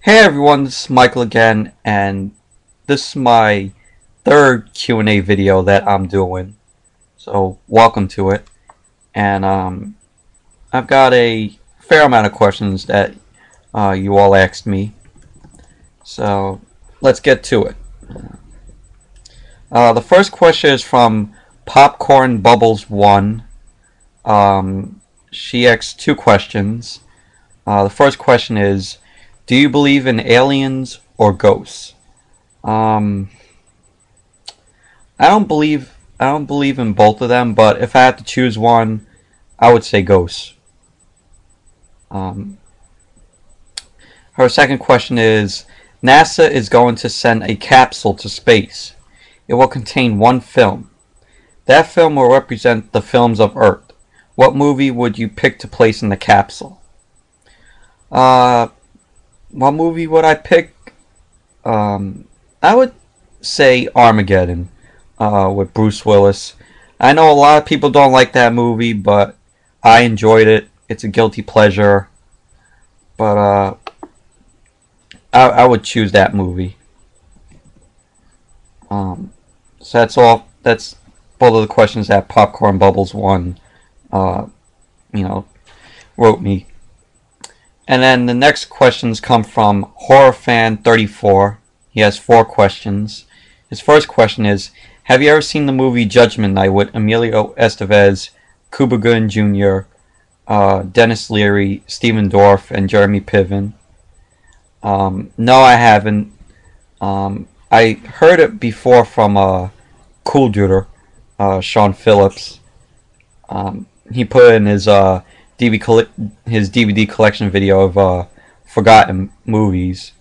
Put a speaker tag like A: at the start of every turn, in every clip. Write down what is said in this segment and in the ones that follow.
A: Hey everyone, this is Michael again, and this is my third Q&A video that I'm doing. So welcome to it. And I've got a fair amount of questions that you all asked me. So let's get to it. The first question is from Popcorn Bubbles 1. She asked two questions. The first question is, do you believe in aliens or ghosts? Um, I don't believe in both of them, but if I had to choose one, I would say ghosts. Um, Her second question is, NASA is going to send a capsule to space. It will contain one film. That film will represent the films of Earth. What movie would you pick to place in the capsule? Uh, what movie would I pick? I would say Armageddon, with Bruce Willis. I know a lot of people don't like that movie, but I enjoyed it. It's a guilty pleasure, but I would choose that movie. So that's all. That's both of the questions that Popcorn Bubbles One, uh, you know, wrote me. And then the next questions come from HorrorFan34. He has four questions. His first question is, have you ever seen the movie Judgment Night with Emilio Estevez, Cuba Gooding Jr., Dennis Leary, Stephen Dorff, and Jeremy Piven? No, I haven't. I heard it before from Cool Duder, Sean Phillips. He put in his DVD collection video of forgotten movies.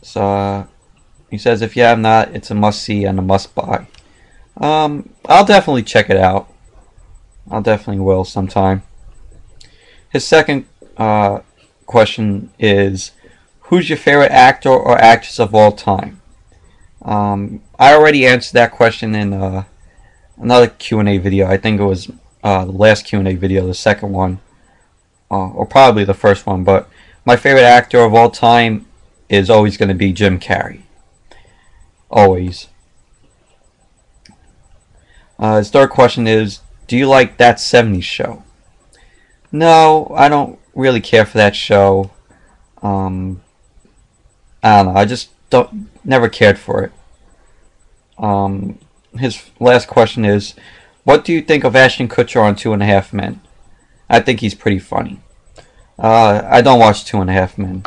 A: So he says if you have not, it's a must see and a must buy. I'll definitely check it out. I'll definitely will sometime. His second question is, who's your favorite actor or actress of all time? I already answered that question in another Q&A video. I think it was the last Q&A video, the second one, or probably the first one. But my favorite actor of all time is always going to be Jim Carrey. Always. His third question is, do you like That 70s Show? No, I don't really care for that show. Um, I don't know. I just don't never cared for it. His last question is, what do you think of Ashton Kutcher on Two and a Half Men? I think he's pretty funny. I don't watch Two and a Half Men.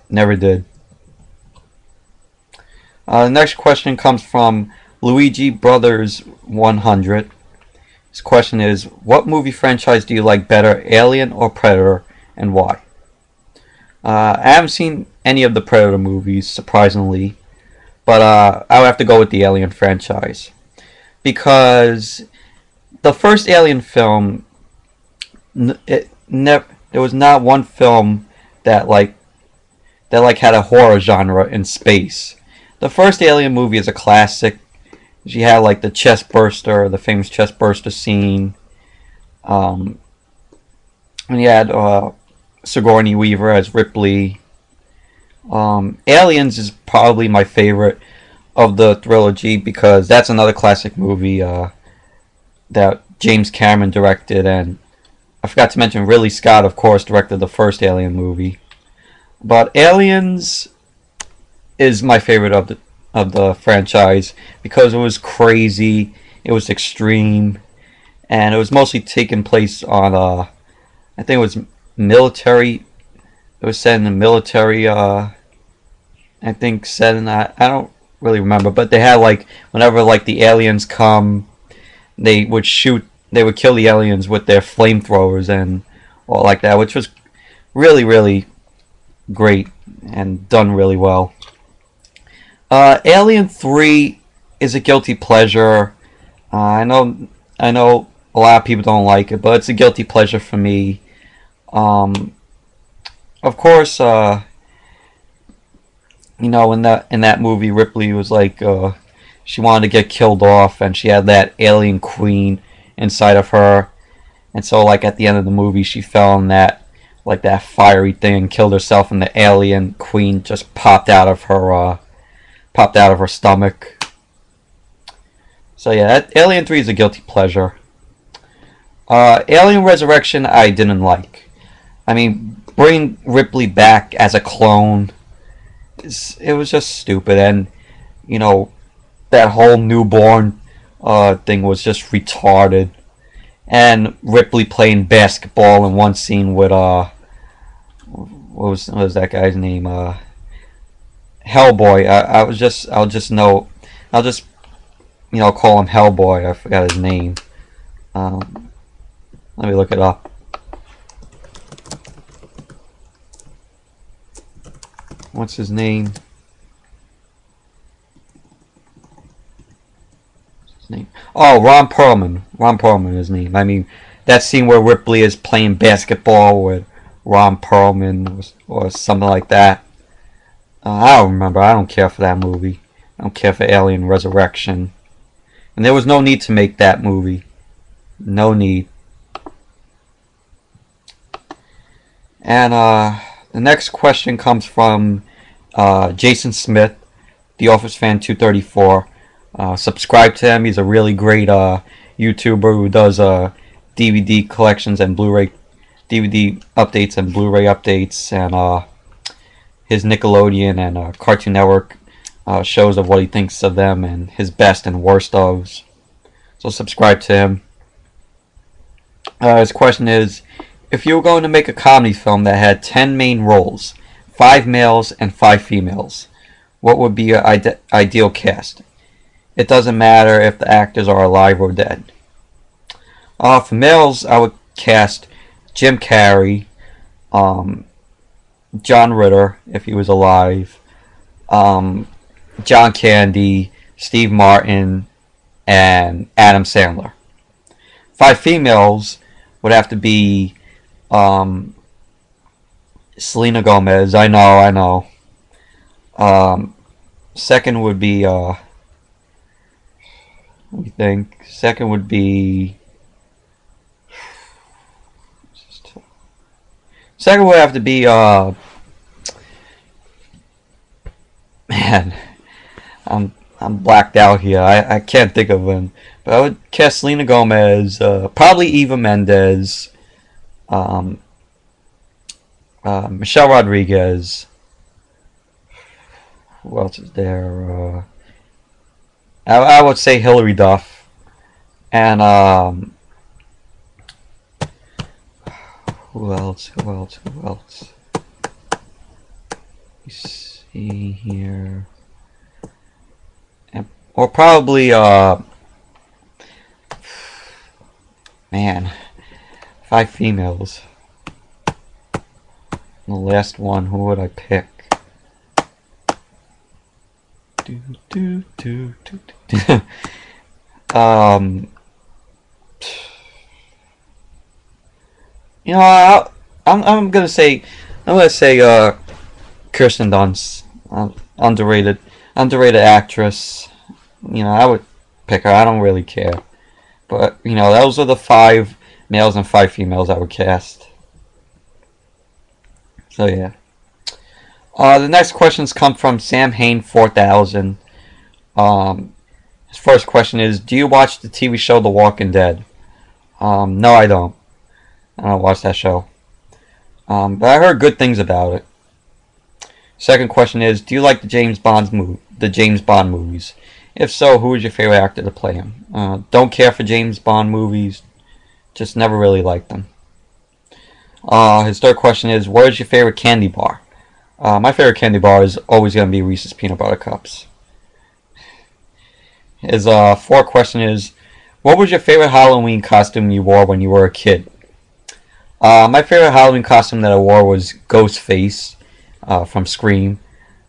A: Never did. The next question comes from Luigi Brothers 100. His question is, what movie franchise do you like better, Alien or Predator, and why? I haven't seen any of the Predator movies, surprisingly, but I would have to go with the Alien franchise. Because the first Alien film, there was not one film that had a horror genre in space. The first Alien movie is a classic. She had like the famous chest burster scene. And you had Sigourney Weaver as Ripley. Aliens is probably my favorite of the trilogy because that's another classic movie that James Cameron directed, and I forgot to mention Ridley Scott, of course, directed the first Alien movie. But Aliens is my favorite of the franchise because it was crazy, it was extreme, and it was mostly taking place on I think it was military. It was set in the military. I think set in that. I don't really remember, but they had like whenever like the aliens come, they would shoot. They would kill the aliens with their flamethrowers and all like that, which was really really great and done really well. Alien 3 is a guilty pleasure. I know a lot of people don't like it, but it's a guilty pleasure for me. Um, of course, in that movie, Ripley was like, she wanted to get killed off, and she had that alien queen inside of her, and so like at the end of the movie, she fell in that like that fiery thing and killed herself, and the alien queen just popped out of her stomach. So yeah, Alien 3 is a guilty pleasure. Alien Resurrection I didn't like. I mean, bringing Ripley back as a clone, it was just stupid, and you know that whole newborn thing was just retarded. And Ripley playing basketball in one scene with what was that guy's name? Hellboy. I'll just call him Hellboy. I forgot his name. Let me look it up. What's his name? Oh, Ron Perlman. Ron Perlman is his name. I mean, that scene where Ripley is playing basketball with Ron Perlman or something like that. I don't remember. I don't care for that movie. I don't care for Alien Resurrection. And there was no need to make that movie. No need. And the next question comes from Jason Smith, The Office Fan 234. Subscribe to him. He's a really great YouTuber who does DVD collections and Blu-ray DVD updates and Blu-ray updates, and his Nickelodeon and Cartoon Network shows of what he thinks of them and his best and worst ofs. So subscribe to him. His question is, if you were going to make a comedy film that had 10 main roles, 5 males and 5 females, what would be your ideal cast? It doesn't matter if the actors are alive or dead. For males, I would cast Jim Carrey, John Ritter, if he was alive, John Candy, Steve Martin, and Adam Sandler. 5 females would have to be Selena Gomez. I know. Second would be let me think. Second would be have to be man, I'm blacked out here. I can't think of him. But I would cast Selena Gomez, probably Eva Mendes, Michelle Rodriguez. Who else is there? I would say Hilary Duff, and who else? Let me see here. Or probably man, 5 females. The last one, who would I pick? I'm gonna say Kirsten Dunst, underrated actress. I would pick her. I don't really care, but those are the 5 males and 5 females I would cast. So yeah. The next questions come from Sam Hain 4000. His first question is, do you watch the TV show The Walking Dead? No, I don't. I don't watch that show. But I heard good things about it. Second question is, do you like the James Bond movies? If so, who is your favorite actor to play him? Don't care for James Bond movies. Just never really liked them. His third question is, what is your favorite candy bar? My favorite candy bar is always going to be Reese's Peanut Butter Cups. His fourth question is, what was your favorite Halloween costume you wore when you were a kid? My favorite Halloween costume that I wore was Ghostface from Scream.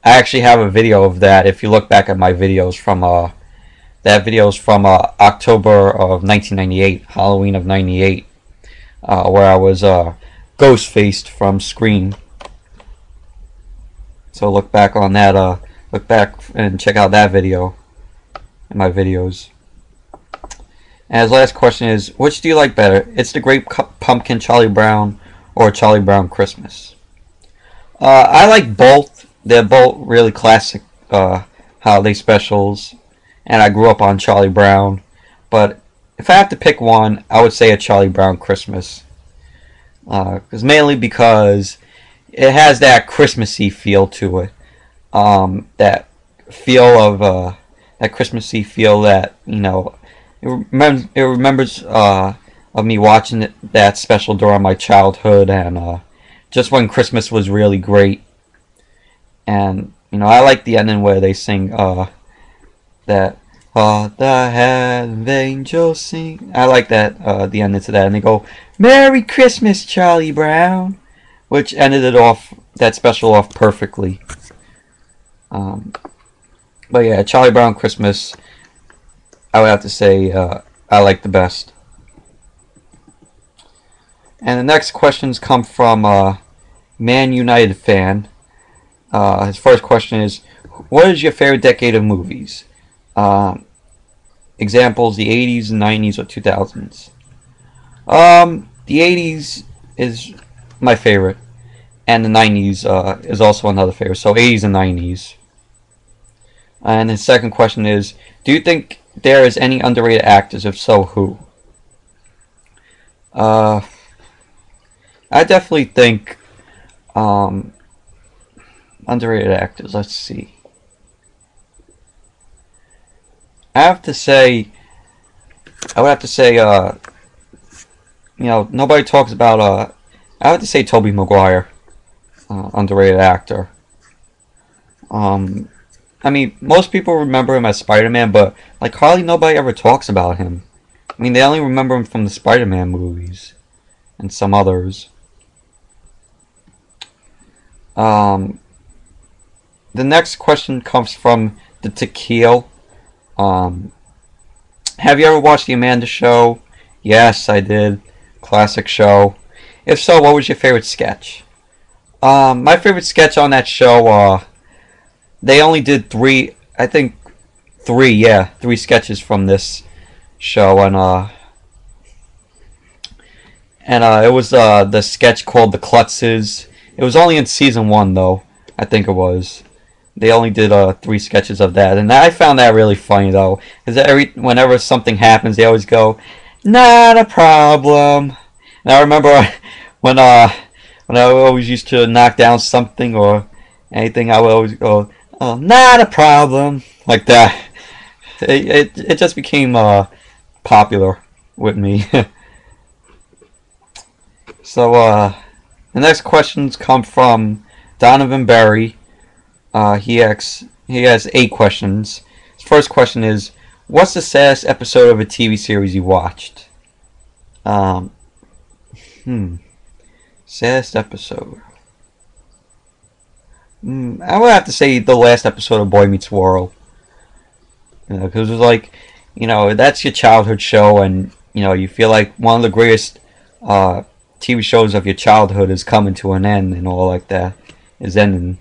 A: I actually have a video of that. If you look back at my videos from that video is from October of 1998, Halloween of '98, where I was Ghostfaced from Scream. So look back on that. Look back and check out that video in my videos. And his last question is, which do you like better? It's the Great Pumpkin Charlie Brown or Charlie Brown Christmas? I like both. They're both really classic holiday specials, and I grew up on Charlie Brown. But if I have to pick one, I would say a Charlie Brown Christmas. Mainly because it has that Christmassy feel to it. That feel of that Christmassy feel that it remembers of me watching that special during my childhood and just when Christmas was really great. And I like the ending where they sing that the heaven angels sing. I like that the ending to that, and they go Merry Christmas, Charlie Brown, which ended it off that special off perfectly. But yeah, Charlie Brown Christmas, I would have to say I like the best. And the next questions come from Man United fan. His first question is, what is your favorite decade of movies? Examples, the 80s, 90s, or 2000s. The 80s is my favorite, and the 90s is also another favorite. So 80s and 90s. And his second question is, do you think there is any underrated actors? If so, who? I definitely think underrated actors. Let's see. I would have to say, nobody talks about, I would have to say Tobey Maguire, underrated actor. I mean, most people remember him as Spider-Man, but, like, hardly nobody ever talks about him. I mean, they only remember him from the Spider-Man movies, and some others. The next question comes from the Tequila. Have you ever watched The Amanda Show? Yes, I did. Classic show. If so, what was your favorite sketch? My favorite sketch on that show, they only did three sketches from this show, and it was the sketch called The Klutzes. It was only in season 1, though. I think it was. They only did 3 sketches of that, and I found that really funny though, because whenever something happens, they always go, "Not a problem." And I remember when I always used to knock down something or anything, I would always go, "Oh, not a problem," like that. It just became popular with me. So the next questions come from Donovan Berry. He has 8 questions. His first question is, what's the saddest episode of a TV series you watched? Saddest episode. I would have to say the last episode of Boy Meets World. Because it was like, that's your childhood show, and you feel like one of the greatest TV shows of your childhood is coming to an end, and all like that is ending.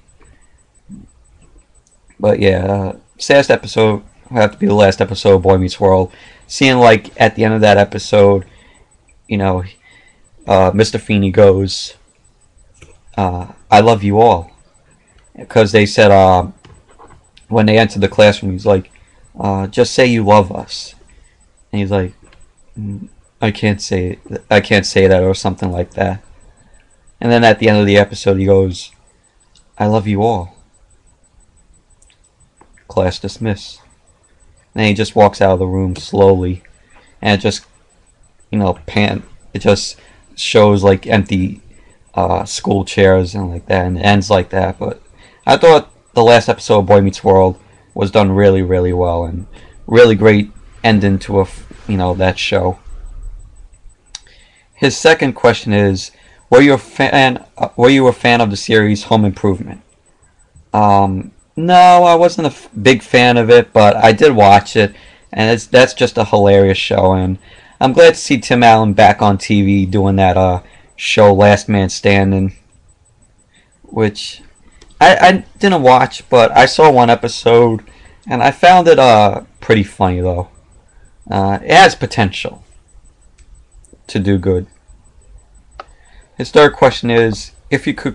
A: But yeah, saddest episode would have to be the last episode of Boy Meets World. Seeing like at the end of that episode, Mr. Feeney goes, "I love you all," because they said when they entered the classroom, he's like, "Just say you love us," and he's like, I can't say that," or something like that. And then at the end of the episode, he goes, "I love you all." Class dismissed. And then he just walks out of the room slowly, and it just, it just shows like empty school chairs and like that, and it ends like that. But I thought the last episode of Boy Meets World was done really, really well, and really great ending to that show. His second question is, were you a fan of the series Home Improvement? No, I wasn't a big fan of it, but I did watch it, and that's just a hilarious show, and I'm glad to see Tim Allen back on TV doing that show Last Man Standing, which I didn't watch, but I saw one episode, and I found it pretty funny though. It has potential to do good. His third question is, if you could